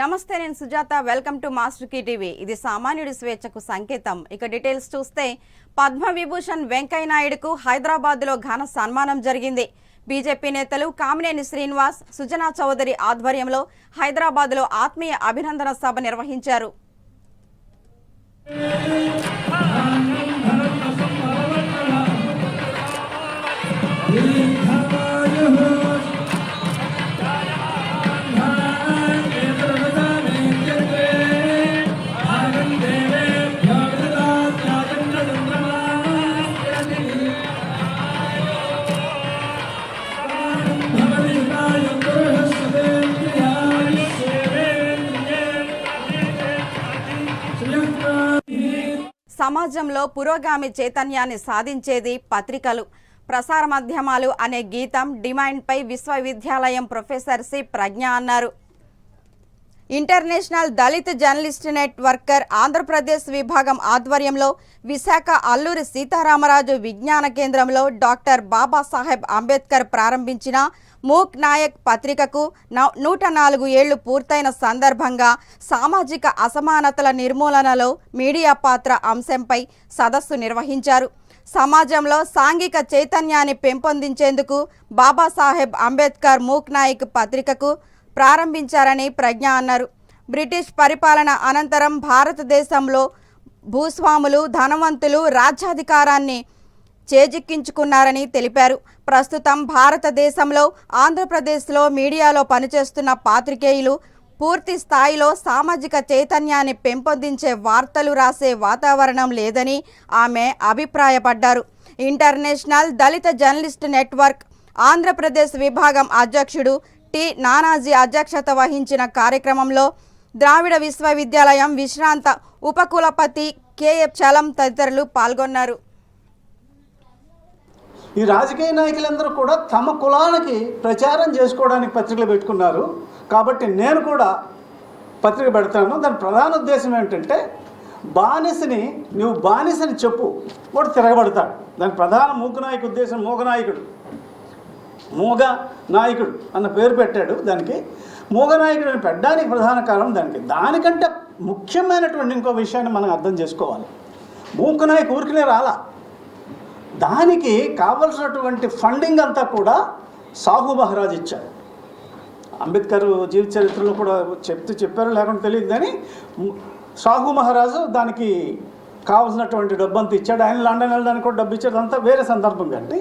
నమస్తే, నేను Sujatha. Welcome to Master Key TV. ఇది సామాన్యుడి స్వేచ్ఛకు సంకేతం. ఇక డీటెయిల్స్ చూస్తే పద్మవిభూషణ్ వెంకయ్య నాయుడుకు హైదరాబాద్లో ఘన సన్మానం జరిగింది. బీజేపీ నేతలు కామినేని శ్రీనివాస్, సుజనా చౌదరి ఆధ్వర్యంలో హైదరాబాద్లో ఆత్మీయ అభినందన సభ నిర్వహించారు. సమాజంలో పురోగామి చైతన్యాన్ని సాధించేది పత్రికలు, ప్రసార మాధ్యమాలు అనే గీతం డిమాండ్పై విశ్వవిద్యాలయం ప్రొఫెసర్ సి ప్రజ్ఞ అన్నారు. ఇంటర్నేషనల్ దళిత్ జర్నలిస్ట్ నెట్వర్కర్ ఆంధ్రప్రదేశ్ విభాగం ఆధ్వర్యంలో విశాఖ అల్లూరి సీతారామరాజు విజ్ఞాన కేంద్రంలో డాక్టర్ బాబాసాహెబ్ అంబేద్కర్ ప్రారంభించిన మూక్ నాయక్ పత్రికకు 104 ఏళ్లు పూర్తయిన సందర్భంగా సామాజిక అసమానతల నిర్మూలనలో మీడియా పాత్ర అంశంపై సదస్సు నిర్వహించారు. సమాజంలో సాంఘిక చైతన్యాన్ని పెంపొందించేందుకు బాబాసాహెబ్ అంబేద్కర్ మూక్ నాయక్ పత్రికకు ప్రారంభించారని ప్రజ్ఞ అన్నారు. బ్రిటిష్ పరిపాలన అనంతరం భారతదేశంలో భూస్వాములు, ధనవంతులు రాజ్యాధికారాన్ని చేజిక్కించుకున్నారని తెలిపారు. ప్రస్తుతం భారతదేశంలో ఆంధ్రప్రదేశ్లో మీడియాలో పనిచేస్తున్న పాత్రికేయులు పూర్తి స్థాయిలో సామాజిక చైతన్యాన్ని పెంపొందించే వార్తలు రాసే వాతావరణం లేదని ఆమె అభిప్రాయపడ్డారు. ఇంటర్నేషనల్ దళిత జర్నలిస్ట్ నెట్వర్క్ ఆంధ్రప్రదేశ్ విభాగం అధ్యక్షుడు టి నానాజీ అధ్యక్షత వహించిన కార్యక్రమంలో ద్రావిడ విశ్వవిద్యాలయం విశ్రాంత ఉపకులపతి కెఎఫ్ చలం తదితరులు పాల్గొన్నారు. ఈ రాజకీయ నాయకులందరూ కూడా తమ కులానికి ప్రచారం చేసుకోవడానికి పత్రికలు పెట్టుకున్నారు. కాబట్టి నేను కూడా పత్రిక పెడతాను. దాని ప్రధాన ఉద్దేశం ఏంటంటే బానిసని నువ్వు బానిసని చెప్పు, వాడు తిరగబడతాడు. దాని ప్రధాన మూగనాయకు ఉద్దేశం మూగ నాయకుడు అన్న పేరు పెట్టాడు. దానికి మూగనాయకుడిని పెట్టడానికి ప్రధాన కారణం దానికంటే ముఖ్యమైనటువంటి ఇంకో విషయాన్ని మనం అర్థం చేసుకోవాలి. మూగనాయకు ఊరికినే రాలా, దానికి కావలసినటువంటి ఫండింగ్ అంతా కూడా సాహు మహారాజ్ ఇచ్చాడు. అంబేద్కర్ జీవిత చరిత్రలో కూడా చెప్పారో లేకుండా తెలియదు, కానీ సాహు మహారాజు దానికి కావాల్సినటువంటి డబ్బు అంతా ఇచ్చాడు. ఆయన లండన్ వెళ్ళడానికి కూడా డబ్బు ఇచ్చాడు. అంతా వేరే సందర్భం. కానీ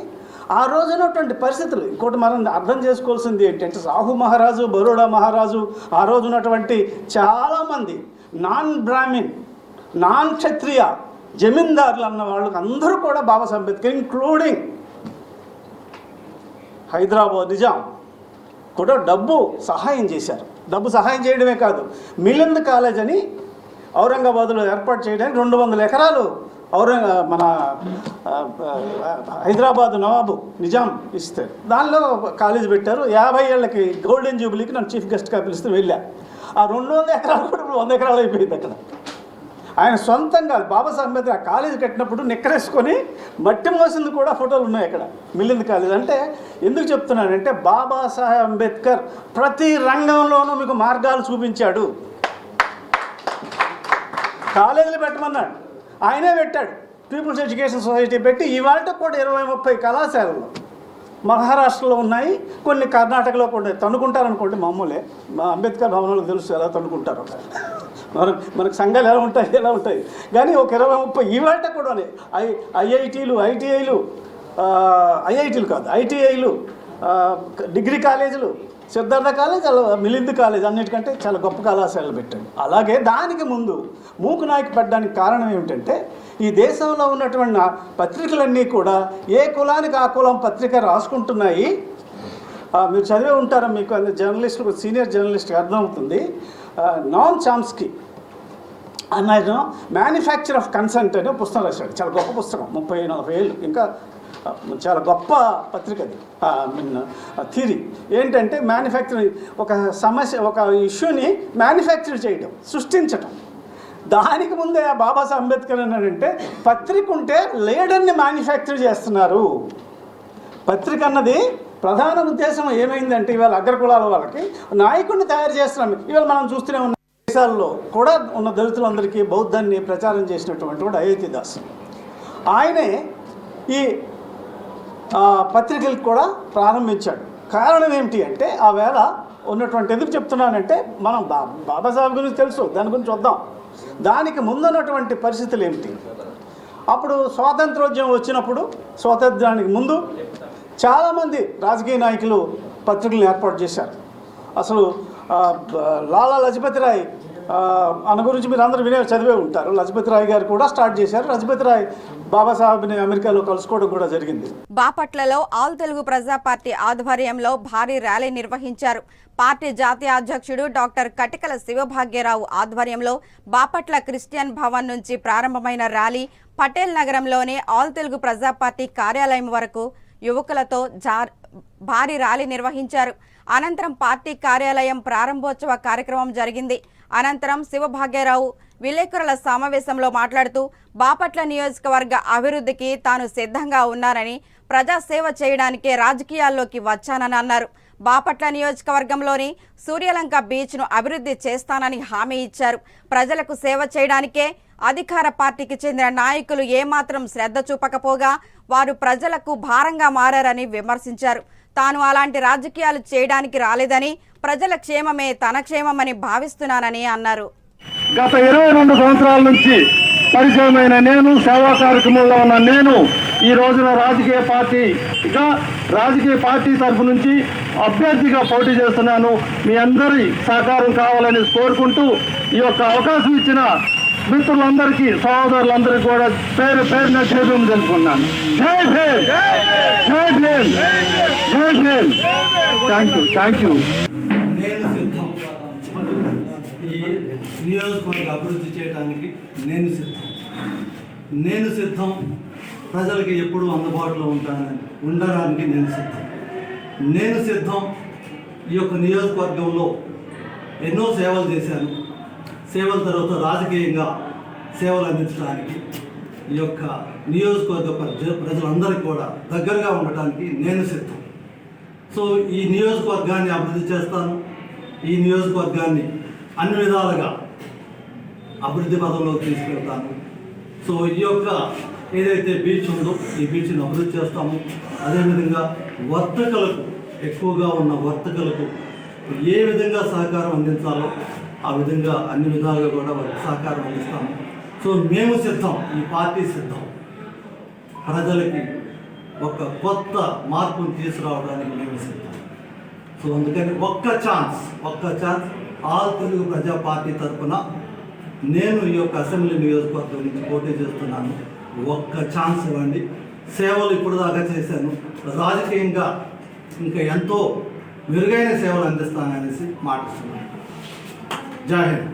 ఆ రోజునటువంటి పరిస్థితులు ఇంకోటి మనం అర్థం చేసుకోవాల్సింది ఏంటంటే సాహు మహారాజు, బరోడా మహారాజు, ఆ రోజు ఉన్నటువంటి చాలామంది నాన్ బ్రాహ్మిన్, నాన్ క్షత్రియ జమీందారులు అన్న వాళ్ళకి అందరూ కూడా బాబాసాహెబ్ అంబేద్కర్ ఇంక్లూడింగ్ హైదరాబాద్ నిజాం కూడా డబ్బు సహాయం చేశారు. డబ్బు సహాయం చేయడమే కాదు, మిలింద్ కాలేజ్ అని ఔరంగాబాద్లో ఏర్పాటు చేయడానికి 200 ఎకరాలు మన హైదరాబాద్ నవాబు నిజాం ఇస్తే దానిలో కాలేజ్ పెట్టారు. 50 ఏళ్ళకి గోల్డెన్ జూబిలీకి నన్ను చీఫ్ గెస్ట్గా పిలిస్తే వెళ్ళా. ఆ 200 ఎకరాలు కూడా 100 ఎకరాలు అయిపోయింది. అక్కడ ఆయన సొంతంగా బాబాసాహెబ్ అంబేద్కర్ ఆ కాలేజీ కట్టినప్పుడు నిక్కరేసుకొని మట్టి మోసింది కూడా ఫోటోలు ఉన్నాయి అక్కడ. మిలింద్ కాలేజ్ అంటే ఎందుకు చెప్తున్నానంటే బాబాసాహెబ్ అంబేద్కర్ ప్రతి రంగంలోనూ మీకు మార్గాలు చూపించాడు. కాలేజీలు పెట్టమన్నాడు, ఆయనే పెట్టాడు. పీపుల్స్ ఎడ్యుకేషన్ సొసైటీ పెట్టి ఇవాళ కూడా 20-30 కళాశాలలు మహారాష్ట్రలో ఉన్నాయి, కొన్ని కర్ణాటకలో కూడా. తన్నుకుంటారనుకోండి, మామూలే. మా అంబేద్కర్ భవనాలకు తెలుసు ఎలా తన్నుకుంటారు. మనకు సంఘాలు ఎలా ఉంటాయి కానీ ఒక 20-30 ఇవాళ కూడా ఐఐటీలు, ఐటీఐలు, డిగ్రీ కాలేజీలు, సిద్ధార్థ కాలేజ్, మిలింద్ కాలేజ్ అన్నిటికంటే చాలా గొప్ప కళాశాలలు పెట్టాడు. అలాగే దానికి ముందు మూక్ నాయక్ పెట్టడానికి కారణం ఏమిటంటే ఈ దేశంలో ఉన్నటువంటి పత్రికలన్నీ కూడా ఏ కులానికి ఆ కులం పత్రిక రాసుకుంటున్నాయి. మీరు చదివే ఉంటారా, మీకు జర్నలిస్టులు, సీనియర్ జర్నలిస్ట్కి అర్థమవుతుంది. నామ్ చామ్స్కీ అన్న మ్యానుఫ్యాక్చర్ ఆఫ్ కన్సెంట్ అనే పుస్తకం రాశాడు. చాలా గొప్ప పుస్తకం, 30-40 ఏళ్ళు, ఇంకా చాలా గొప్ప పత్రిక అది. థియరీ ఏంటంటే మ్యానుఫ్యాక్చరింగ్, ఒక సమస్య, ఒక ఇష్యూని మ్యానుఫ్యాక్చర్ చేయడం, సృష్టించటం. దానికి ముందే బాబాసాహెబ్ అంబేద్కర్ అన్నాడంటే పత్రిక ఉంటే లీడర్ని మ్యానుఫ్యాక్చర్ చేస్తున్నారు. పత్రిక అన్నది ప్రధాన ఉద్దేశం ఏమైందంటే ఇవాళ అగ్రకులాల వాళ్ళకి నాయకుడిని తయారు చేస్తున్నాం. ఇవాళ మనం చూస్తూనే ఉన్న దేశాల్లో కూడా ఉన్న దళితులందరికీ బౌద్ధాన్ని ప్రచారం చేసినటువంటి వాడు అయోధ్య దాస్. ఆయనే ఈ పత్రికలకు కూడా ప్రారంభించాడు. కారణం ఏమిటి అంటే ఆ వేళ ఉన్నటువంటి, ఎందుకు చెప్తున్నానంటే మనం బాబాసాహెబ్ గురించి తెలుసు, దాని గురించి వద్దాం. దానికి ముందున్నటువంటి పరిస్థితులు ఏమిటి? అప్పుడు స్వాతంత్రోద్యమం వచ్చినప్పుడు, స్వాతంత్రానికి ముందు చాలామంది రాజకీయ నాయకులు పత్రికలను ఏర్పాటు చేశారు. అసలు లాలా లజపతి రాయ్ అన్న గురించి మీరు అందరూ చదివే ఉంటారు. లజపతి రాయ్ గారు కూడా స్టార్ట్ చేశారు. లజపతి రాయ్ బాబాసాహెబ్ని అమెరికాలో కలుసుకోవడం కూడా జరిగింది. బాపట్లలో ఆల్ తెలుగు ప్రజా పార్టీ ఆధ్వర్యంలో భారీ ర్యాలీ నిర్వహించారు. పార్టీ జాతీయ అధ్యక్షుడు డాక్టర్ కటికల శివభాగ్యరావు ఆధ్వర్యంలో బాపట్ల క్రిస్టియన్ భవన్ నుంచి ప్రారంభమైన ర్యాలీ పటేల్ నగరంలోని ఆల్ తెలుగు ప్రజా పార్టీ కార్యాలయం వరకు యువకులతో భారీ ర్యాలీ నిర్వహించారు. అనంతరం పార్టీ కార్యాలయం ప్రారంభోత్సవ కార్యక్రమం జరిగింది. అనంతరం శివభాగ్యరావు విలేకరుల సమావేశంలో మాట్లాడుతూ బాపట్ల నియోజకవర్గ అభివృద్ధికి తాను సిద్ధంగా ఉన్నానని, ప్రజాసేవ చేయడానికే రాజకీయాల్లోకి వచ్చానని అన్నారు. బాపట్ల నియోజకవర్గంలోని సూర్యలంక బీచ్ను అభివృద్ధి చేస్తానని హామీ ఇచ్చారు. ప్రజలకు సేవ చేయడానికే అధికార పార్టీకి చెందిన నాయకులు ఏమాత్రం శ్రద్ధ చూపకపోగా వారు ప్రజలకు భారంగా మారారని విమర్శించారు. తాను అలాంటి రాజకీయాలు చేయడానికి రాలేదని, ప్రజల క్షేమమే తన క్షేమమని భావిస్తున్నానని అన్నారు. గత 22 సంవత్సరాల నుంచి పరిచయమైన నేను, సేవా కార్యక్రమంలో ఉన్న నేను ఈ రోజున రాజకీయ పార్టీ తరఫు నుంచి అభ్యర్థిగా పోటీ చేస్తున్నాను. మీ అందరి సహకారం కావాలని కోరుకుంటూ ఈ యొక్క అవకాశం ఇచ్చిన మిత్రులందరికీ, సహోదరులందరికీ కూడా పేరు పేరున జైభీం తెలుపుకున్నాను. జై భీమ్, జై భీమ్, జై భీమ్. Thank you. నేను సిద్ధం. ఈ నియోజకవర్గ అభివృద్ధి చేయడానికి నేను సిద్ధం. ప్రజలకి ఎప్పుడూ అందుబాటులో ఉండడానికి నేను సిద్ధం. ఈ యొక్క నియోజకవర్గంలో ఎన్నో సేవలు చేశాను. సేవల తర్వాత రాజకీయంగా సేవలు అందించడానికి ఈ యొక్క నియోజకవర్గ ప్రజలందరికీ కూడా దగ్గరగా ఉండటానికి నేను సిద్ధం. సో ఈ నియోజకవర్గాన్ని అభివృద్ధి చేస్తాను. ఈ నియోజకవర్గాన్ని అన్ని విధాలుగా అభివృద్ధి పదంలోకి తీసుకెళ్తాను. సో ఈ యొక్క ఏదైతే బీచ్ ఉందో ఈ బీచ్ని అభివృద్ధి చేస్తాము. అదేవిధంగా వర్తకులకు, ఎక్కువగా ఉన్న వర్తకులకు ఏ విధంగా సహకారం అందించాలో ఆ విధంగా అన్ని విధాలుగా కూడా వారికి సహకారం అందిస్తాము. సో మేము సిద్ధం, ఈ పార్టీ సిద్ధం. ప్రజలకి ఒక కొత్త మార్పును తీసుకురావడానికి మేము సిద్ధం. సో అందుకని ఒక్క ఛాన్స్ ఆల్ తెలుగు ప్రజా పార్టీ తరఫున నేను ఈ యొక్క అసెంబ్లీ నియోజకవర్గం నుంచి పోటీ చేస్తున్నాను. ఒక్క ఛాన్స్ ఇవ్వండి. సేవలు ఇప్పుడు దాకా చేశాను. రాజకీయంగా ఇంకా ఎంతో మెరుగైన సేవలు అందిస్తాననేసి మాటిస్తున్నాను. జై హింద్.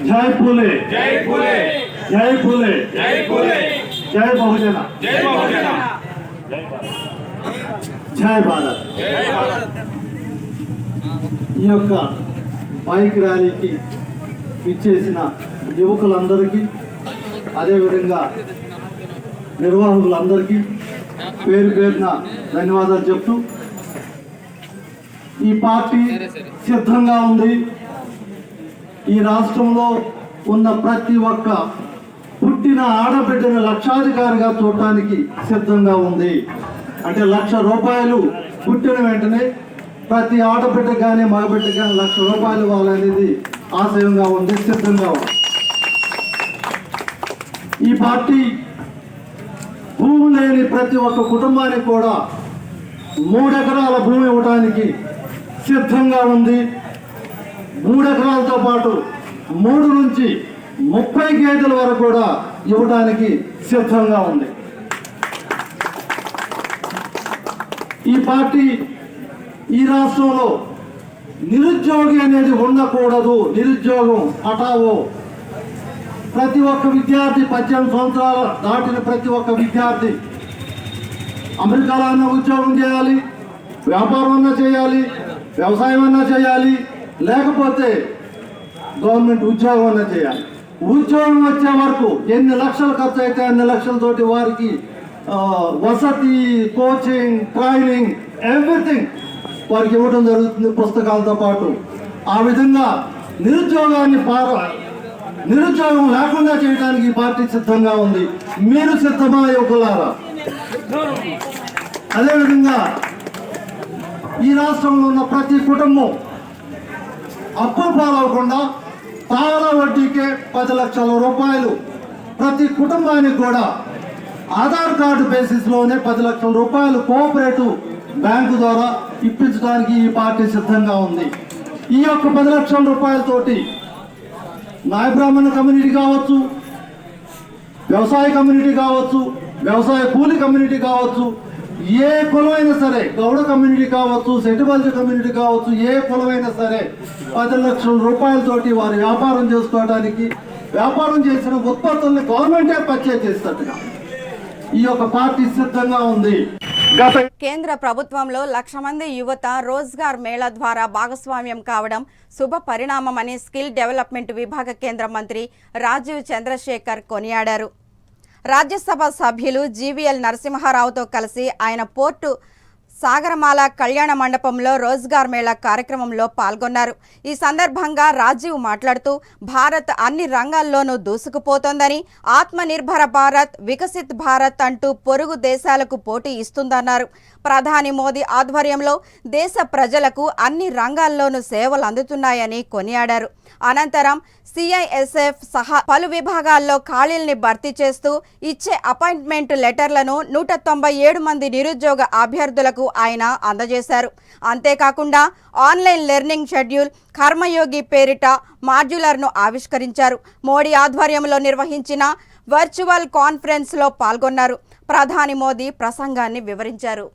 जय फुले, जय फुले, जय फुले, जय फुले, जय बहुजना, जय बहुजना, जय भारत, जय भारत. ఈ యొక్క బైక్ ర్యాలీకి ఇచ్చేసిన యువకులందరికీ, అదేవిధంగా నిర్వాహకులందరికీ పేరు పేరున ధన్యవాదాలు చెప్తూ, ఈ పార్టీ సిద్ధంగా ఉంది. ఈ రాష్ట్రంలో ఉన్న ప్రతి ఒక్క పుట్టిన ఆడబిడ్డను లక్షాధికారిగా చూడటానికి సిద్ధంగా ఉంది. అంటే ₹1,00,000 పుట్టిన వెంటనే ప్రతి ఆడబిడ్డ కానీ మగబిడ్డ కానీ ₹1,00,000 ఇవ్వాలనేది ఆశయంగా ఉంది, సిద్ధంగా ఉంది. ఈ పార్టీ భూమి లేని ప్రతి ఒక్క కుటుంబానికి కూడా 3 ఎకరాల భూమి ఇవ్వడానికి సిద్ధంగా ఉంది. 3 ఎకరాలతో పాటు 3 నుంచి 30 గేదెల వరకు కూడా ఇవ్వడానికి సిద్ధంగా ఉంది. ఈ పార్టీ ఈ రాష్ట్రంలో నిరుద్యోగి అనేది ఉండకూడదు, నిరుద్యోగం హఠావో. ప్రతి ఒక్క విద్యార్థి 18 సంవత్సరాలు దాటిన ప్రతి ఒక్క విద్యార్థి అమెరికాలో అన్న ఉద్యోగం చేయాలి, వ్యాపారం అన్నా చేయాలి, వ్యవసాయం అన్నా చేయాలి, లేకపోతే గవర్నమెంట్ ఉద్యోగం అన్నా చేయాలి. ఉద్యోగం వచ్చే వరకు ఎన్ని లక్షలు ఖర్చు అయితే అన్ని లక్షలతోటి వారికి వసతి, కోచింగ్, ట్రైనింగ్, ఎవ్రీథింగ్ వారికి ఇవ్వడం జరుగుతుంది పుస్తకాలతో పాటు. ఆ విధంగా నిరుద్యోగం లేకుండా చేయడానికి ఈ పార్టీ సిద్ధంగా ఉంది. మీరు సిద్ధమా యువకులారా? అదేవిధంగా ఈ రాష్ట్రంలో ఉన్న ప్రతి కుటుంబం అప్పులు పాలవకుండా పాల వడ్డీకే 10 లక్షల రూపాయలు ప్రతి కుటుంబానికి కూడా ఆధార్ కార్డు బేసిస్లోనే 10 లక్షల రూపాయలు కోఆపరేటివ్ బ్యాంకు ద్వారా ఇప్పించడానికి ఈ పార్టీ సిద్ధంగా ఉంది. ఈ యొక్క 10 లక్షల రూపాయలతోటి నాయ బ్రాహ్మణ కమ్యూనిటీ కావచ్చు, వ్యవసాయ కమ్యూనిటీ కావచ్చు, వ్యవసాయ కూలి కమ్యూనిటీ కావచ్చు, ఏ కులమైనా సరే, గౌడ కమ్యూనిటీ కావచ్చు, సెటిబల్జ కమ్యూనిటీ కావచ్చు, ఏ కులమైనా సరే 10 లక్షల రూపాయలతోటి వారు వ్యాపారం చేసుకోవడానికి, వ్యాపారం చేసిన ఉత్పత్తుల్ని గవర్నమెంటే పర్చేజ్ చేసేటట్టుగా ఈ యొక్క పార్టీ సిద్ధంగా ఉంది. కేంద్ర ప్రభుత్వంలో 1,00,000 మంది యువత రోజ్గార్ మేళా ద్వారా భాగస్వామ్యం కావడం శుభ పరిణామమని స్కిల్ డెవలప్మెంట్ విభాగ కేంద్ర మంత్రి రాజీవ్ చంద్రశేఖర్ కొనియాడారు. రాజ్యసభ సభ్యులు జీవీఎల్ నరసింహారావుతో కలిసి ఆయన పోర్టు సాగరమాల కళ్యాణ మండపంలో రోజ్గార్ మేళా కార్యక్రమంలో పాల్గొన్నారు. ఈ సందర్భంగా రాజీవ్ మాట్లాడుతూ భారత్ అన్ని రంగాల్లోనూ దూసుకుపోతోందని, ఆత్మనిర్భర భారత్, వికసిత్ భారత్ అంటూ పొరుగు దేశాలకు పోటీ ఇస్తుందన్నారు. ప్రధాని మోదీ ఆధ్వర్యంలో దేశ ప్రజలకు అన్ని రంగాల్లోనూ సేవలు అందుతున్నాయని కొనియాడారు. అనంతరం సిఐఎస్ఎఫ్ సహా పలు విభాగాల్లో ఖాళీల్ని భర్తీ చేస్తూ ఇచ్చే అపాయింట్మెంట్ లెటర్లను 197 మంది నిరుద్యోగ అభ్యర్థులకు ఆయన అందజేశారు. అంతేకాకుండా ఆన్లైన్ లెర్నింగ్ షెడ్యూల్, కర్మయోగి పేరిట మాడ్యులర్ను ఆవిష్కరించారు. మోడీ ఆధ్వర్యంలో నిర్వహించిన వర్చువల్ కాన్ఫరెన్స్లో పాల్గొన్నారు. ప్రధాని మోదీ ప్రసంగాన్ని వివరించారు.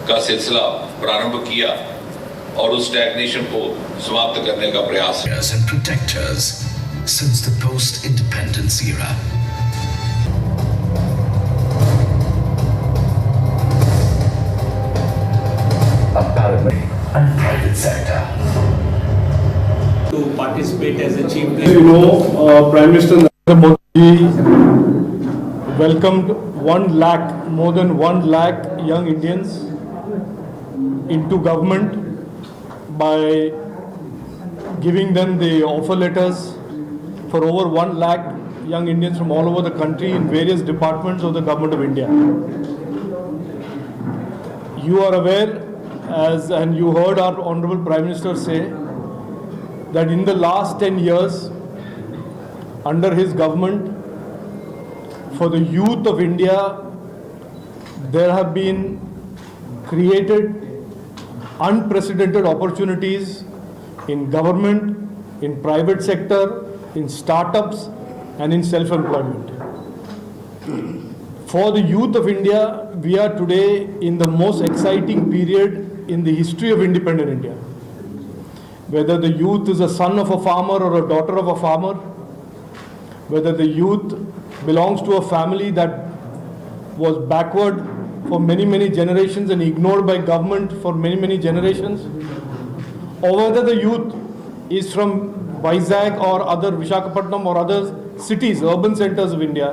का सिलसिला प्रारंभ किया और उस स्टैग्नेशन को समाप्त करने का प्रयास है. And protectors since the post-independence era. A public and private sector. To participate as a chief guest. You know, Prime Minister Narendra Modi welcomed 1 lakh, more than 1 lakh young Indians into government by giving them the offer letters for over 1 lakh young Indians from all over the country in various departments of the government of India. You are aware, and you heard our Honorable Prime Minister say, that in the last 10 years, under his government, for the youth of India, there have been created unprecedented opportunities in government, in private sector, in startups, and in self-employment. For the youth of India, we are today in the most exciting period in the history of independent India. Whether the youth is a son of a farmer or a daughter of a farmer, whether the youth belongs to a family that was backward for many, many generations and ignored by government for many, many generations, or whether the youth is from Vizag or other Visakhapatnam or other cities, urban centers of India,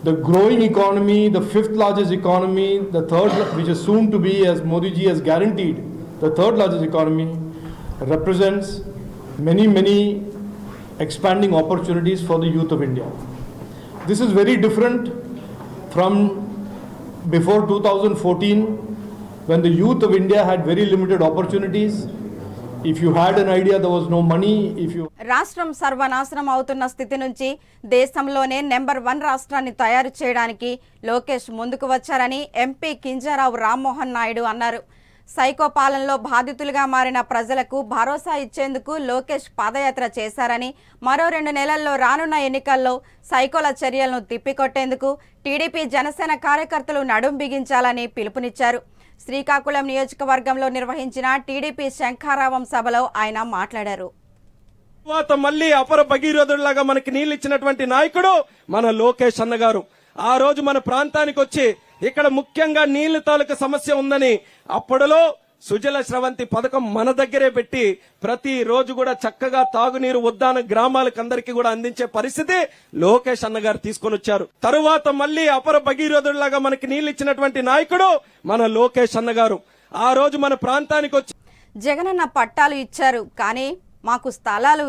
the growing economy, the 5th largest economy, the third, which is soon to be, as Modi ji has guaranteed, the 3rd largest economy, represents many, many expanding opportunities for the youth of India. This is very different from before 2014, when the youth of India had very limited opportunities, If you had an idea, there was no money. రాష్ట్రం సర్వనాశనం అవుతున్న స్థితి నుంచి దేశంలోనే number 1 రాష్ట్రాన్ని తయారు చేయడానికి లోకేష్ ముందుకు వచ్చారని ఎంపీ కింజరాపు రామ్మోహన్ నాయుడు అన్నారు. సైకో పాలనలో బాధితులుగా మారిన ప్రజలకు భరోసా ఇచ్చేందుకు లోకేష్ పాదయాత్ర చేశారని, మరో 2 నెలల్లో రానున్న ఎన్నికల్లో సైకోల చర్యలను తిప్పికొట్టేందుకు టీడీపీ జనసేన కార్యకర్తలు నడుం బిగించాలని పిలుపునిచ్చారు. శ్రీకాకుళం నియోజకవర్గంలో నిర్వహించిన టీడీపీ శంఖారావం సభలో ఆయన మాట్లాడారు. మళ్ళీ అపర భగీరథుడిలాగా మనకి నీళ్ళు ఇచ్చినటువంటి నాయకుడు మన లోకేష్ అన్న గారు. ఆ రోజు మన ప్రాంతానికి వచ్చి ఇక్కడ ముఖ్యంగా నీళ్ల తాలూకు సమస్య ఉందని అప్పటిలో సుజల స్రవంతి పథకం మన దగ్గరే పెట్టి ప్రతి రోజు కూడా చక్కగా తాగునీరు ఉద్దాన గ్రామాలకు అందరికీ కూడా అందించే పరిస్థితి లోకేష్ అన్న గారు తీసుకొని వచ్చారు. తరువాత మళ్ళీ అపర భగీరథుడిలాగా మనకి నీళ్ళు ఇచ్చినటువంటి నాయకుడు మన లోకేష్ అన్న గారు. ఆ రోజు మన ప్రాంతానికి వచ్చి జగనన్న పట్టాలు ఇచ్చారు, కానీ మాకు స్థలాలు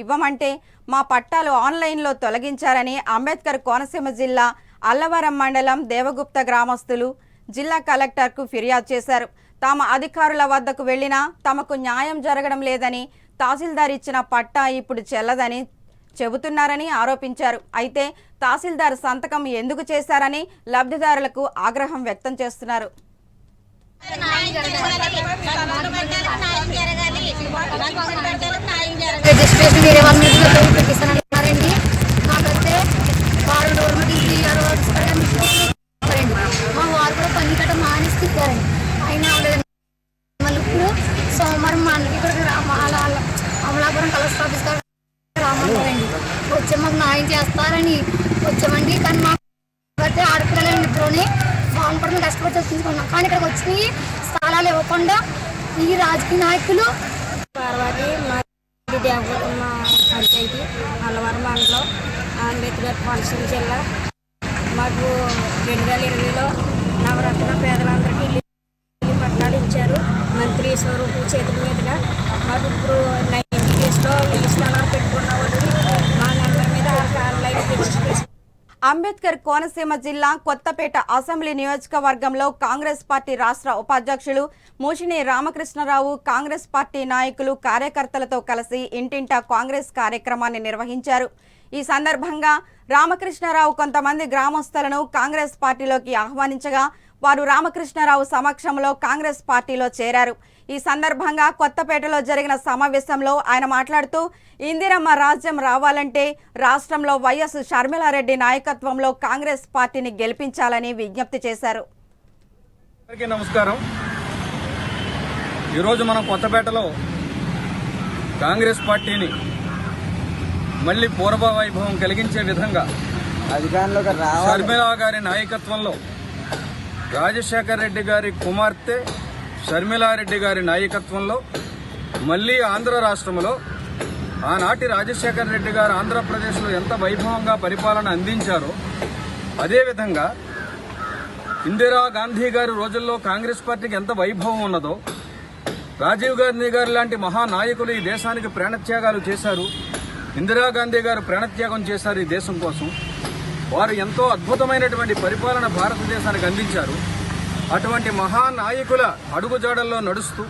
ఇవ్వమంటే మా పట్టాలు ఆన్లైన్లో తొలగించారని అంబేద్కర్ కోనసీమ జిల్లా అల్లవరం మండలం దేవగుప్త గ్రామస్తులు జిల్లా కలెక్టర్కు ఫిర్యాదు చేశారు. తాము అధికారుల వద్దకు వెళ్లినా తమకు న్యాయం జరగడం లేదని, తహసీల్దార్ ఇచ్చిన పట్టా ఇప్పుడు చెల్లదని చెబుతున్నారని ఆరోపించారు. అయితే తహసీల్దార్ సంతకం ఎందుకు చేశారని లబ్ధిదారులకు ఆగ్రహం వ్యక్తం చేస్తున్నారు. రిజిస్ట్రేషన్ వేరే వాళ్ళ మీద పెట్టిస్తానండి. మాకైతే వారు మా వారు కూడా పని కట్ట మానేసి ఇచ్చారండి. అయినా మళ్ళీ ఇప్పుడు సోమవారం మా అన్నకి ఇక్కడ అమలాపురం కలెక్టర్ ఆఫీస్ గారు రామన్నారండి. వచ్చే మాకు న్యాయం చేస్తారని వచ్చామండి. కానీ మాకు ఆడపిల్లలండి ఇద్దరుని బాగుపడడం కష్టపడి చర్చించుకున్నాం. కానీ ఇక్కడికి వచ్చినాయి స్థలాలు ఇవ్వకుండా ఈ రాజకీయ నాయకులు దేవగుప్త పంచాయతీ అల్లవరం మండలం అంబేద్కర్ కోనసీమ జిల్లా. మాకు 2020లో నవరత్న పేదలందరికీ ఇల్లు పట్టాలు ఇచ్చారు మంత్రి స్వరూపు చేతుల మీదుగా. మాకు ఇప్పుడు 90 డేస్లో 1000 స్థలాలు పెట్టుకున్న వాళ్ళకి మా నెంబర్ మీద ఆన్లైన్ రిజిస్ట్రేషన్. అంబేద్కర్ కోనసీమ జిల్లా కొత్తపేట అసెంబ్లీ నియోజకవర్గంలో కాంగ్రెస్ పార్టీ రాష్ట్ర ఉపాధ్యక్షులు మూషిని రామకృష్ణరావు కాంగ్రెస్ పార్టీ నాయకులు కార్యకర్తలతో కలిసి ఇంటింటా కాంగ్రెస్ కార్యక్రమాన్ని నిర్వహించారు. ఈ సందర్భంగా రామకృష్ణరావు కొంతమంది గ్రామస్తులను కాంగ్రెస్ పార్టీలోకి ఆహ్వానించగా వారు రామకృష్ణరావు సమక్షంలో కాంగ్రెస్ పార్టీలో చేరారు. ఈ సందర్భంగా కొత్తపేటలో జరిగిన సమావేశంలో ఆయన మాట్లాడుతూ ఇందిరమ్మ రాజ్యం రావాలంటే రాష్ట్రంలో వైఎస్ షర్మిలారెడ్డి నాయకత్వంలో కాంగ్రెస్ పార్టీని గెలిపించాలని విజ్ఞప్తి చేశారు. అందరికీ నమస్కారం. ఈరోజు మనం కొత్తపేటలో కాంగ్రెస్ పార్టీని మళ్ళీ పూర్వ వైభవం కలిగించే విధంగా షర్మిలా గారి నాయకత్వంలో రాజశేఖర్ రెడ్డి గారి కుమార్తె షర్మిలారెడ్డి గారి నాయకత్వంలో మళ్ళీ ఆంధ్ర రాష్ట్రంలో ఆనాటి రాజశేఖర్ రెడ్డి గారు ఆంధ్రప్రదేశ్లో ఎంత వైభవంగా పరిపాలన అందించారో అదేవిధంగా ఇందిరాగాంధీ గారి రోజుల్లో కాంగ్రెస్ పార్టీకి ఎంత వైభవం ఉన్నదో, రాజీవ్ గాంధీ గారు లాంటి మహానాయకులు ఈ దేశానికి ప్రాణత్యాగాలు చేశారు. ఇందిరాగాంధీ గారు ప్రాణత్యాగం చేశారు ఈ దేశం కోసం. వారు ఎంతో అద్భుతమైనటువంటి పరిపాలన భారతదేశానికి అందించారు. అటువంటి మహానాయకుల అడుగుజాడల్లో నడుస్తూ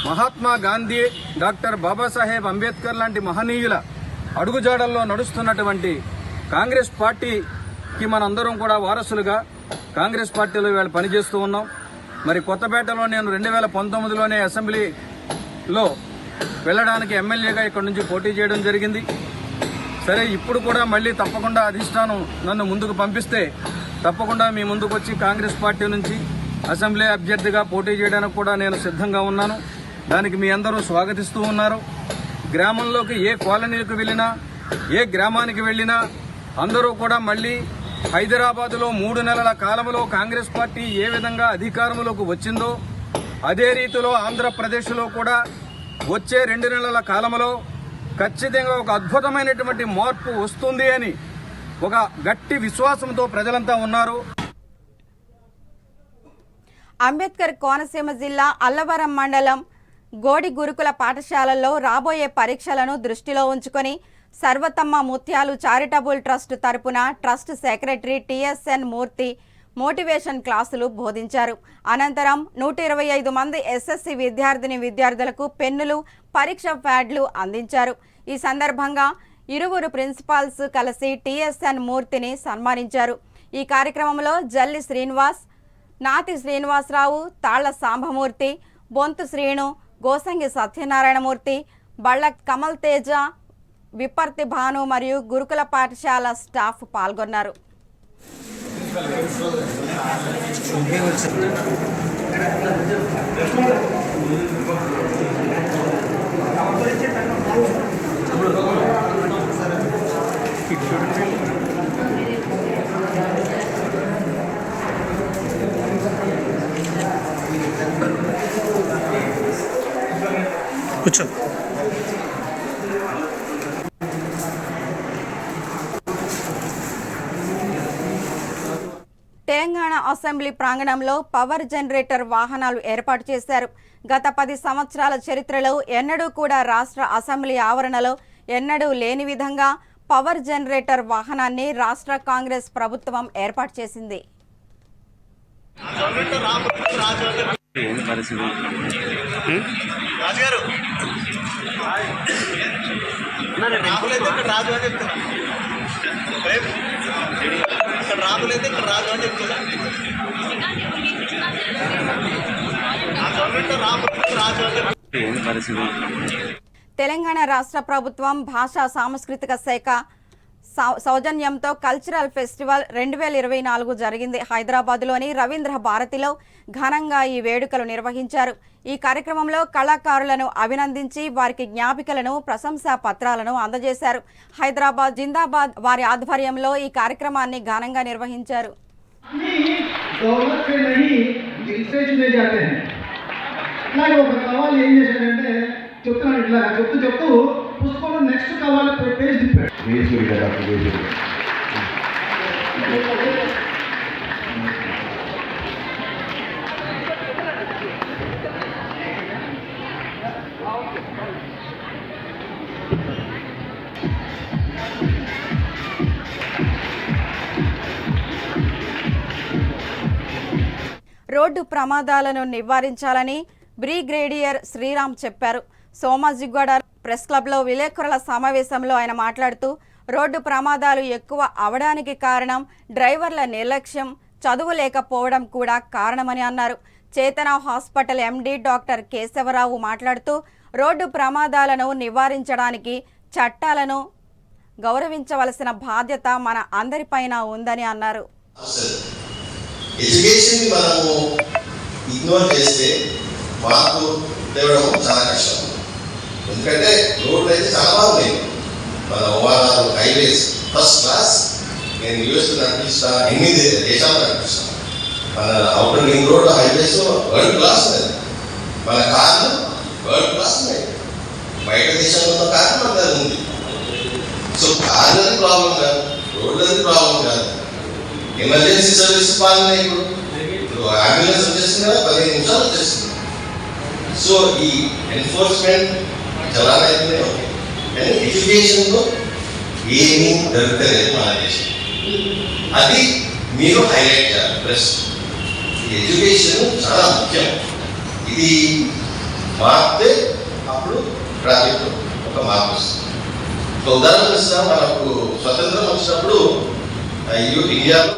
మహాత్మా గాంధీ, డాక్టర్ బాబాసాహెబ్ అంబేద్కర్ లాంటి మహనీయుల అడుగుజాడల్లో నడుస్తున్నటువంటి కాంగ్రెస్ పార్టీకి మనందరం కూడా వారసులుగా కాంగ్రెస్ పార్టీలో వీళ్ళు పనిచేస్తూ ఉన్నాం. మరి కొత్తపేటలో నేను 2019లోనే అసెంబ్లీలో వెళ్ళడానికి ఎమ్మెల్యేగా ఇక్కడ నుంచి పోటీ చేయడం జరిగింది. సరే, ఇప్పుడు కూడా మళ్ళీ తప్పకుండా అధిష్టానం నన్ను ముందుకు పంపిస్తే తప్పకుండా మీ ముందుకు వచ్చి కాంగ్రెస్ పార్టీ నుంచి అసెంబ్లీ అభ్యర్థిగా పోటీ చేయడానికి కూడా నేను సిద్ధంగా ఉన్నాను. దానికి మీ అందరూ స్వాగతిస్తూ ఉన్నారు. గ్రామంలోకి ఏ కాలనీలకు వెళ్ళినా, ఏ గ్రామానికి వెళ్ళినా అందరూ కూడా మళ్ళీ హైదరాబాదులో 3 నెలల కాలంలో కాంగ్రెస్ పార్టీ ఏ విధంగా అధికారంలోకి వచ్చిందో అదే రీతిలో ఆంధ్రప్రదేశ్లో కూడా వచ్చే 2 నెలల కాలంలో ఖచ్చితంగా ఒక అద్భుతమైనటువంటి మార్పు వస్తుంది అని ఒక గట్టి విశ్వాసంతో ప్రజలంతా ఉన్నారు. అంబేద్కర్ కోనసీమ జిల్లా అల్లవరం మండలం గోడి గురుకుల పాఠశాలల్లో రాబోయే పరీక్షలను దృష్టిలో ఉంచుకొని సర్వతమ్మ ముత్యాలు చారిటబుల్ ట్రస్ట్ తరపున ట్రస్ట్ సెక్రటరీ టిఎస్ఎన్ మూర్తి మోటివేషన్ క్లాసులు బోధించారు. అనంతరం 125 మంది ఎస్ఎస్సి విద్యార్థులకు పెన్నులు, పరీక్ష ప్యాడ్లు అందించారు. ఈ సందర్భంగా ఇరువురు ప్రిన్సిపాల్స్ కలిసి టిఎస్ఎన్ మూర్తిని సన్మానించారు. ఈ కార్యక్రమంలో జల్లి శ్రీనివాస్, నాతి శ్రీనివాసరావు, తాళ్ల సాంబమూర్తి, బొంతు శ్రీను, గోసంగి సత్యనారాయణమూర్తి, బళ్ళ కమల్ తేజ, విపర్తి భాను మరియు గురుకుల పాఠశాల స్టాఫ్ పాల్గొన్నారు. కూర్చో. తెలంగాణ అసెంబ్లీ ప్రాంగణంలో పవర్ జనరేటర్ వాహనాలు ఏర్పాటు చేశారు. గత 10 సంవత్సరాల చరిత్రలో ఎన్నడూ కూడా రాష్ట్ర అసెంబ్లీ ఆవరణలో ఎన్నడూ లేని విధంగా పవర్ జనరేటర్ వాహనాన్ని రాష్ట్ర కాంగ్రెస్ ప్రభుత్వం ఏర్పాటు చేసింది. తెలంగాణ రాష్ట్ర ప్రభుత్వం భాషా సాంస్కృతిక శాఖ సౌజన్యంతో కల్చరల్ ఫెస్టివల్ 2024 జరిగింది. హైదరాబాద్లోని రవీంద్ర భారతిలో ఘనంగా ఈ వేడుకలు నిర్వహించారు. ఈ కార్యక్రమంలో కళాకారులను అభినందించి వారికి జ్ఞాపికలను, ప్రశంసా పత్రాలను అందజేశారు. హైదరాబాద్ జిందాబాద్ వారి ఆధ్వర్యంలో ఈ కార్యక్రమాన్ని ఘనంగా నిర్వహించారు. చెప్తున్నాను ఇట్లా చెప్తూ పుస్తకంలో నెక్స్ట్ కావాలి పేజ్ తిప్పాడు. రోడ్డు ప్రమాదాలను నివారించాలని బ్రిగేడియర్ శ్రీరామ్ చెప్పారు. సోమాజిగూడ ప్రెస్ క్లబ్లో విలేకరుల సమావేశంలో ఆయన మాట్లాడుతూ రోడ్డు ప్రమాదాలు ఎక్కువ అవడానికి కారణం డ్రైవర్ల నిర్లక్ష్యం, చదువు లేకపోవడం కూడా కారణమని అన్నారు. చేతన హాస్పిటల్ ఎండీ డాక్టర్ కేశవరావు మాట్లాడుతూ రోడ్డు ప్రమాదాలను నివారించడానికి చట్టాలను గౌరవించవలసిన బాధ్యత మన అందరిపైన ఉందని అన్నారు. ఎడ్యుకేషన్ మనము ఇగ్నోర్ చేస్తే మార్పు తేవడం చాలా కష్టం. ఎందుకంటే రోడ్లు అయితే చాలా బాగున్నాయి. మన ఓఆర్ఆర్ హైవేస్ ఫస్ట్ క్లాస్. నేను యూఎస్ నడిపిస్తా, 8 దేశాలు నడిపిస్తాను. మన outer ring road highways world class ఉన్నాయి. మన కార్లు వరల్డ్ క్లాస్ ఉన్నాయి. బయట దేశంలో ఉన్న కార్లు మన దగ్గర ఉంది. సో కార్లు అది ప్రాబ్లం కాదు, రోడ్లు అది ప్రాబ్లం కాదు. ఎమర్జెన్సీ సర్వీస్ పాలన ఇప్పుడు అంబులెన్స్ వచ్చేసింది కదా, 15 నిమిషాలు వచ్చేస్తుంది. సో ఈ ఎన్ఫోర్స్మెంట్ చలానా అయితే ఓకే, కానీ ఎడ్యుకేషన్లో ఏమీ దొరకలేదు మన దేశం. అది మీరు హైలైట్ చేయాలి. ప్లస్ ఎడ్యుకేషన్ చాలా ముఖ్యం. ఇది మారితే అప్పుడు ట్రాఫిక్లో ఒక మార్పు వస్తుంది. సో ఉదాహరణ ఇస్తాం, మనకు స్వతంత్రం వచ్చినప్పుడు ఇండియాలో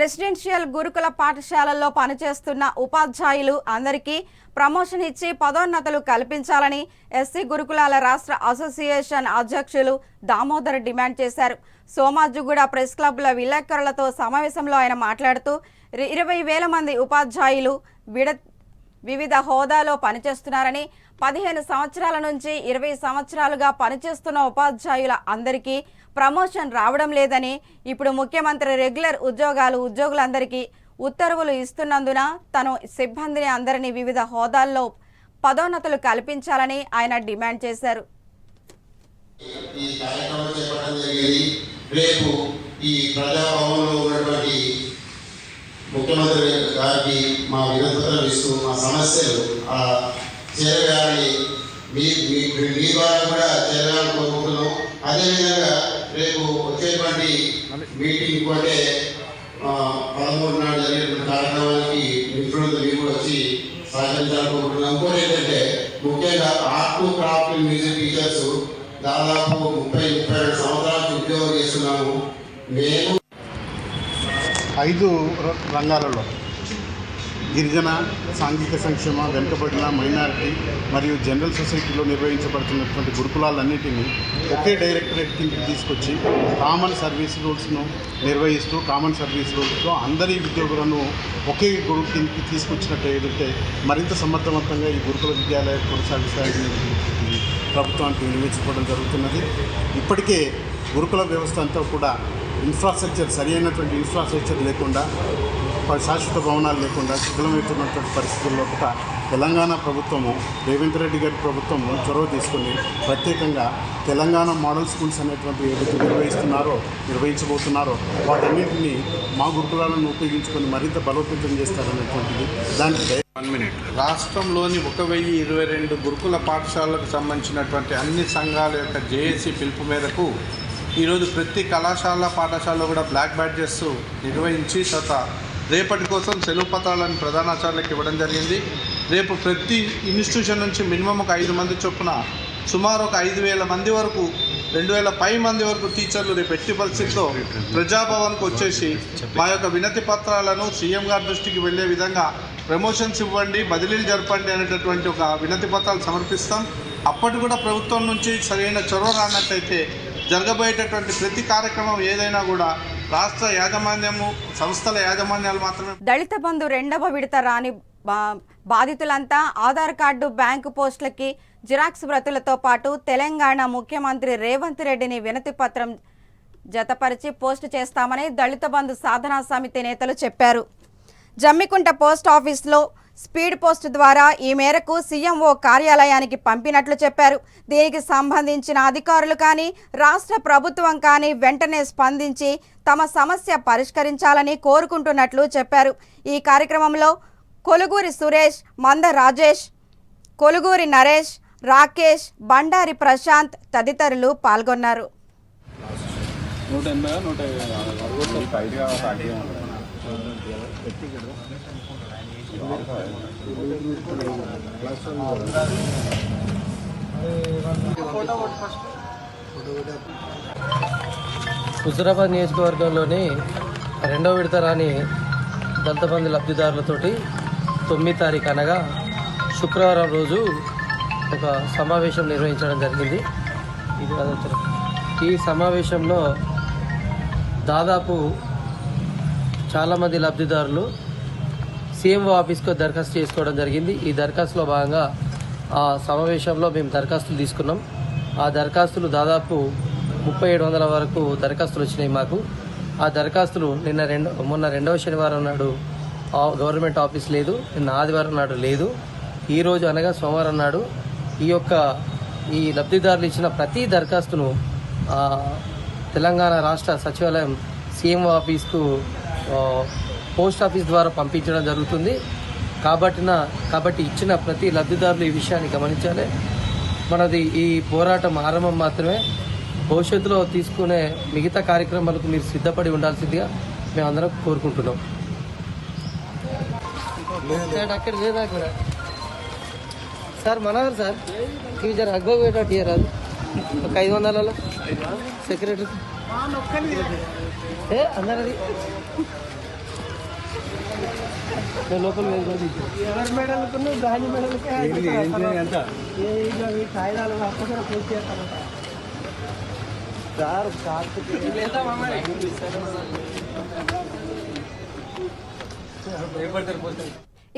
రెసిడెన్షియల్ గురుకుల పాఠశాలల్లో పనిచేస్తున్న ఉపాధ్యాయులు అందరికీ ప్రమోషన్ ఇచ్చి పదోన్నతులు కల్పించాలని ఎస్సీ గురుకులాల రాష్ట్ర అసోసియేషన్ అధ్యక్షులు దామోదర్ డిమాండ్ చేశారు. సోమాజిగూడ ప్రెస్ క్లబ్లో విలేకరులతో సమావేశంలో ఆయన మాట్లాడుతూ 20,000 మంది ఉపాధ్యాయులు వివిధ హోదాలో పనిచేస్తున్నారని, 15 సంవత్సరాల నుంచి 20 సంవత్సరాలుగా పనిచేస్తున్న ఉపాధ్యాయుల అందరికీ ప్రమోషన్ రావడం లేదని, ఇప్పుడు ముఖ్యమంత్రి రెగ్యులర్ ఉద్యోగులందరికీ ఉత్తర్వులు ఇస్తున్నందున తను సిబ్బందిని అందరినీ వివిధ హోదాల్లో పదోన్నతులు కల్పించాలని ఆయన డిమాండ్ చేశారు. ఈ కార్యక్రమం చేపట్టడం జరిగింది. రేపు ఈ ప్రజాభవన్లో ఉన్నటువంటి ముఖ్యమంత్రి గారికి మా వినతులను ఇస్తూ మా సమస్యలు చేరవేయాలని మీ ద్వారా కూడా చేరవేయాలని కోరుకుంటున్నాం. అదేవిధంగా రేపు వచ్చేటువంటి మీటింగ్ అంటే 13 నాడు అందించాలనుకుంటున్నాం. ఇంకోటి ఏంటంటే ముఖ్యంగా ఆర్ట్ క్రాఫ్ట్ మ్యూజిక్ టీచర్స్ దాదాపు 30-32 సంవత్సరాల నుంచి ఉద్యోగం చేస్తున్నాము. మేము 5 రంగాలలో గిరిజన, సాంఘిక సంక్షేమ, వెనుకబడిన, మైనారిటీ మరియు జనరల్ సొసైటీలో నిర్వహించబడుతున్నటువంటి గురుకులాలన్నింటినీ ఒకే డైరెక్టరేట్ కిందకి తీసుకొచ్చి కామన్ సర్వీస్ రూల్స్ను నిర్వహిస్తూ కామన్ సర్వీస్ రూల్స్లో అందరి ఉద్యోగులను ఒకే గురు కిందకి తీసుకొచ్చినట్టు ఏదంటే మరింత సమర్థవంతంగా ఈ గురుకుల విద్యాలయం కొనసాగిస్తాయని ప్రభుత్వానికి వినియోగించుకోవడం జరుగుతున్నది. ఇప్పటికే గురుకుల వ్యవస్థ అంతా కూడా ఇన్ఫ్రాస్ట్రక్చర్ సరైనటువంటి ఇన్ఫ్రాస్ట్రక్చర్ లేకుండా శాశ్వత భవనాలు లేకుండా శిథిలమవుతున్నటువంటి పరిస్థితుల్లో కూడా తెలంగాణ ప్రభుత్వము రేవంత్ రెడ్డి గారి ప్రభుత్వము చొరవ తీసుకుని ప్రత్యేకంగా తెలంగాణ మోడల్ స్కూల్స్ అనేటువంటి ఏదైతే నిర్వహించబోతున్నారో వాటన్నింటినీ మా గురుకులాలను ఉపయోగించుకొని మరింత బలోపేతం చేస్తారనేటువంటిది దానికి రాష్ట్రంలోని 1022 గురుకుల పాఠశాలలకు సంబంధించినటువంటి అన్ని సంఘాల యొక్క జేఏసీ పిలుపు మేరకు ఈరోజు ప్రతి కళాశాల పాఠశాలలో కూడా బ్లాక్ బ్యాడ్జెస్ నిర్వహించి రేపటి కోసం సెలవు పత్రాలను ప్రధానాచార్యులకు ఇవ్వడం జరిగింది. రేపు ప్రతి ఇన్స్టిట్యూషన్ నుంచి మినిమం ఒక 5 మంది చొప్పున సుమారు ఒక 5,000 మంది వరకు 2,000 పై మంది వరకు టీచర్లు రేపు ఎట్టి పరిస్థితుల్లో ప్రజాభవన్కు వచ్చేసి మా యొక్క వినతి పత్రాలను సీఎం గారి దృష్టికి వెళ్ళే విధంగా ప్రమోషన్స్ ఇవ్వండి, బదిలీలు జరపండి అనేటటువంటి ఒక వినతి పత్రాలు సమర్పిస్తాం. అప్పటి కూడా ప్రభుత్వం నుంచి సరైన చొరవ రానట్టయితే జరగబోయేటటువంటి ప్రతి కార్యక్రమం ఏదైనా కూడా రాష్ట్ర యాజమాన్యము, సంస్థల యాజమాన్యాలు మాత్రమే. దళిత బంధు 2వ విడత రాని బాధితులంతా ఆధార్ కార్డు, బ్యాంకు పోస్టులకి జిరాక్స్ ప్రతులతో పాటు తెలంగాణ ముఖ్యమంత్రి రేవంత్ రెడ్డిని వినతి పత్రం జతపరిచి పోస్టు చేస్తామని దళిత బంధు సాధనా సమితి నేతలు చెప్పారు. జమ్మికుంట పోస్ట్ ఆఫీస్లో స్పీడ్ పోస్ట్ ద్వారా ఈ మేరకు సీఎంఓ కార్యాలయానికి పంపినట్లు చెప్పారు. దీనికి సంబంధించిన అధికారులు కానీ రాష్ట్ర ప్రభుత్వం కానీ వెంటనే స్పందించి తమ సమస్య పరిష్కరించాలని కోరుకుంటున్నట్లు చెప్పారు. ఈ కార్యక్రమంలో కొలుగూరి సురేష్, మంద రాజేష్, కొలుగూరి నరేష్, రాకేష్, బండారి ప్రశాంత్ తదితరులు పాల్గొన్నారు. హుజురాబాద్ నియోజకవర్గంలోని 2వ విడత రాని దళిత బంధు లబ్ధిదారులతోటి 9వ తారీఖు అనగా శుక్రవారం రోజు ఒక సమావేశం నిర్వహించడం జరిగింది. ఈ సమావేశంలో దాదాపు చాలామంది లబ్ధిదారులు సీఎంఓ ఆఫీస్కు దరఖాస్తు చేసుకోవడం జరిగింది. ఈ దరఖాస్తులో భాగంగా ఆ సమావేశంలో మేము దరఖాస్తులు తీసుకున్నాం. ఆ దరఖాస్తులు దాదాపు 3700 వరకు దరఖాస్తులు వచ్చినాయి మాకు. ఆ దరఖాస్తులు మొన్న 2వ శనివారం నాడు గవర్నమెంట్ ఆఫీస్ లేదు, నిన్న ఆదివారం నాడు లేదు, ఈరోజు అనగా సోమవారం నాడు ఈ లబ్ధిదారులు ఇచ్చిన ప్రతి దరఖాస్తును తెలంగాణ రాష్ట్ర సచివాలయం సీఎంఓ ఆఫీస్కు పోస్ట్ ఆఫీస్ ద్వారా పంపించడం జరుగుతుంది. కాబట్టి ఇచ్చిన ప్రతి లబ్ధిదారులు ఈ విషయాన్ని గమనించాలి. మనది ఈ పోరాటం ఆరంభం మాత్రమే. భవిష్యత్తులో తీసుకునే మిగతా కార్యక్రమాలకు మీరు సిద్ధపడి ఉండాల్సిందిగా మేమందరం కోరుకుంటున్నాం. అక్కడ లేదా కూడా సార్ మనవారు సార్ ఇవి జర అగ్గు పెట్టారు ఇయరాదు ఒక 500 సెక్రటరీ అందరది లోపల ఎవరి మెడలకు గాంధీ మెడలకి కాయిదాలు అప్పసర పూర్తి చేస్తారంట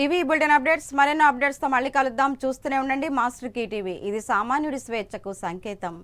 ఇవి బులెటిన్ అప్డేట్స్. మరెన్నో అప్డేట్స్తో మళ్ళీ కలుద్దాం. చూస్తూనే ఉండండి మాస్టర్ కీ టీవీ. ఇది సామాన్యుడి స్వేచ్ఛకు సంకేతం.